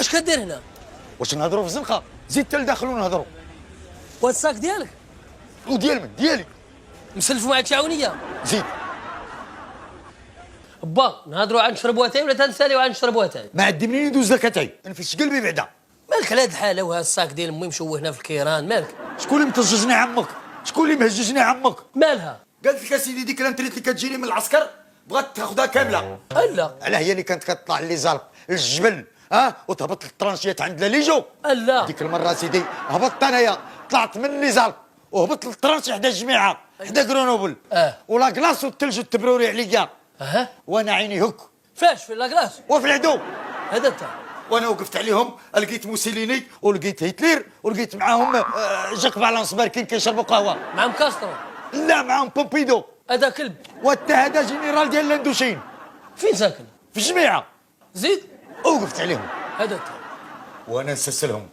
واش كدير هنا؟ واش نهضروا في الزنقه؟ زيد حتى لداخل ونهضروا. وهاد الساك ديالك؟ وديال من ديالي. مسلف معاك شعونيه؟ زيد. با نهضروا عن نشربوا اتاي ولا تنساليو عن نشربوا اتاي؟ ما عندي منين ندوز لك اتاي، نفش قلبي بعدا. مالك على هاد الحاله وهاد الساك ديال امي مشوه هنا في الكيران، مالك؟ شكون اللي مطججني عمك؟ شكون اللي مهججني عمك؟ مالها؟ قالت لك اسيدي ديك الانتريت اللي كتجيني من العسكر بغات تاخذها كامله. الا علاه هي اللي كانت كتطلع لي زالق للجبل وتهبط للطرانشيات عند ليجو. الا ديك المره سيدي هبطت انايا، طلعت من لي زالق وهبطت للطرانشي حدا الجميعه حدا كرونوبل. ولا كلاص والثلج والتبروري عليا. وانا عيني هك. فاش في لاكلاس؟ وفي العدو. هذا انت. وانا وقفت عليهم لقيت موسوليني ولقيت هتلر ولقيت معاهم جاك فالونس باركين كيشربوا قهوه. معهم كاسترو؟ لا معاهم بومبيدو. هذا كلب. وحتى هذا جنرال ديال لاندوشين. فين ساكن؟ في الجميعه. زيد. وقفت عليهم. هذا انت. وانا نسلسلهم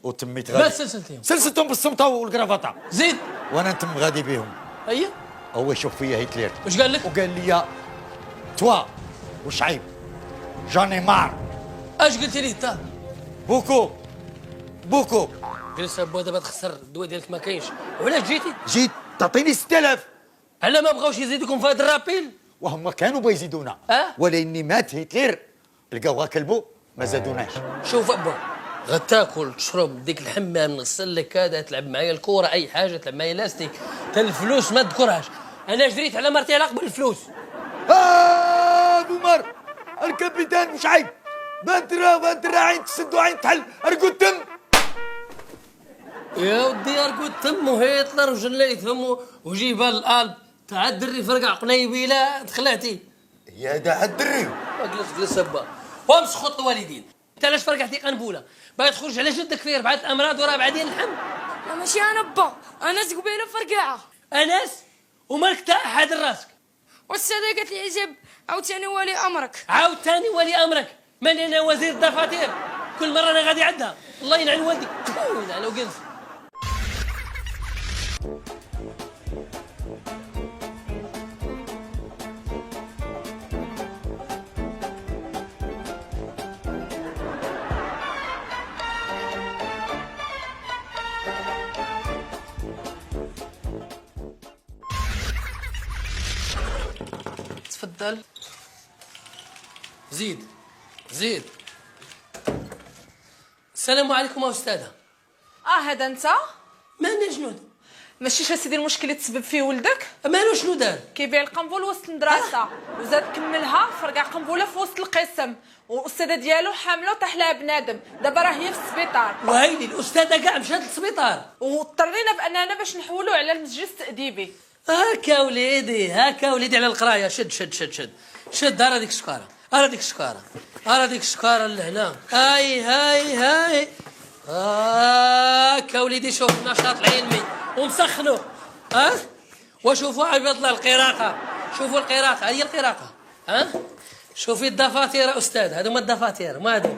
وتميت غادي. ما سلسلتيهم؟ سلسلتهم بالصمته والكرافطه. زيد. وانا نتم غادي بهم. اييه. هو يشوف فيا هتلر. واش قال لك؟ وقال لي توا وشعيب جاني مار. اش قلت لي انت؟ بوكو بوكو. جلس ابو دابا تخسر الدواء ديالك ما كاينش، وعلاش جيتي؟ جيت تعطيني 6000. على ما بغاوش يزيدوكم في هذا الرابيل؟ وهم كانوا بيزيدونا. ولاني مات هتلر لقاوها كلبو ما زادوناش. شوف ابا، غتاكل تشرب ديك الحمام نغسل لك هذا، تلعب معايا الكره اي حاجه، تلعب معايا لاستيك، تا الفلوس ما تذكرهاش. انا جريت على مرتي على قبل الفلوس. بومر الكابيتان مش عيب. بانترا عين تسد وعين تحل. ارقد تم يا ودي، ارقد تم وهتلر وجليت فمو وجيبها القلب تاع الدري فرقع قنيبيله دخلاتي. يا دا الدري. جلس ابا وامسخط الوالدين. انت علاش فرقعتي قنبوله؟ باغي تخرج على جدك في 4 الامراض ورابعه ديال الحمل. لا ماشي انا با، انس قبيله فرقعه. انس؟ ومالك تا حاد راسك؟ والساده قالت لي عجب عاوتاني ولي امرك. عاوتاني ولي امرك؟ ماني انا وزير الدفاتر؟ كل مره انا غادي عندها. الله يلعن والديك. يلعن وقلت. تفضل. زيد زيد. السلام عليكم يا استاذه. هذا انت؟ مالنا جنود؟ ماشي سيدي المشكل اللي تسبب فيه ولدك؟ مالو شنو دار؟ كيبيع القنبول وسط المدرسه وزاد كملها فرقع قنبوله في وسط القسم، والاستاذه ديالو حامله وطاح بنادم، دابا راه هي في السبيطار. وهيلي الاستاذه كاع مشات للسبيطار واضطرينا باننا باش نحولوا على المسجد التاديبي. هاكا وليدي، هاكا وليدي على القرايه. شد شد شد شد شد. هذيك السكاره، هذيك السكاره، هذيك السكاره لهنا. هاي هاكا وليدي. شوف النشاط العلمي ومسخنوا. وشوفوا عباد الله القراءه. شوفوا القراءه، هي القراءه. شوفي الدفاتر استاذ، هذوما الدفاتر ما هذو.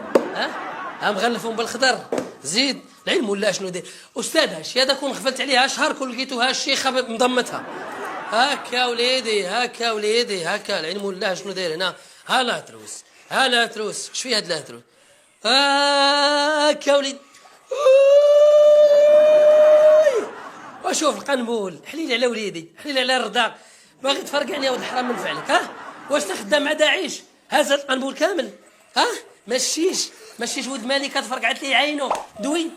مغلفهم بالخضر. زيد العلم ولا شنو داير استاذ؟ هادشي هذا كون غفلت عليها شهر كون لقيتوها الشيخه مضمتها. هاكا وليدي، هاكا وليدي، هاكا العلم ولا شنو داير هنا. ها لا تروس، ها لا تروس. شفي هاد لا تروس. هاكا وليدي. وشوف القنبول. حليل على وليدي، حليل على الرضاق. باغي تفرقعني يا ولد الحرام من فعلك. واش تخدم مع داعش؟ هزت القنبول كامل. ماشيش ولد مالكه تفرقعت لي عينه دوي.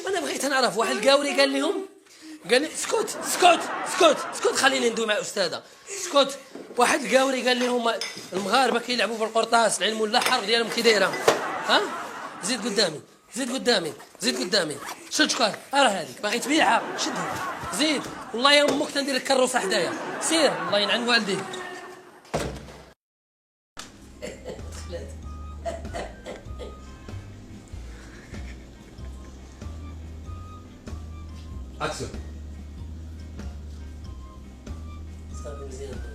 وانا بغيت نعرف. واحد القاوري قال لي اسكت خليني ندوي مع استاذه. اسكت. واحد القاوري قال لهم المغاربه كيلعبوا بالقرطاس، العلم ولا الحرب ديالهم كي دايره. زيد قدامي. شد شكار. راه هذيك باغي تبيعها. شدها. زيد. والله يا امك تندير لك كروسه حدايا. سير الله ينعن والديك. اكسون. صافي مزيان.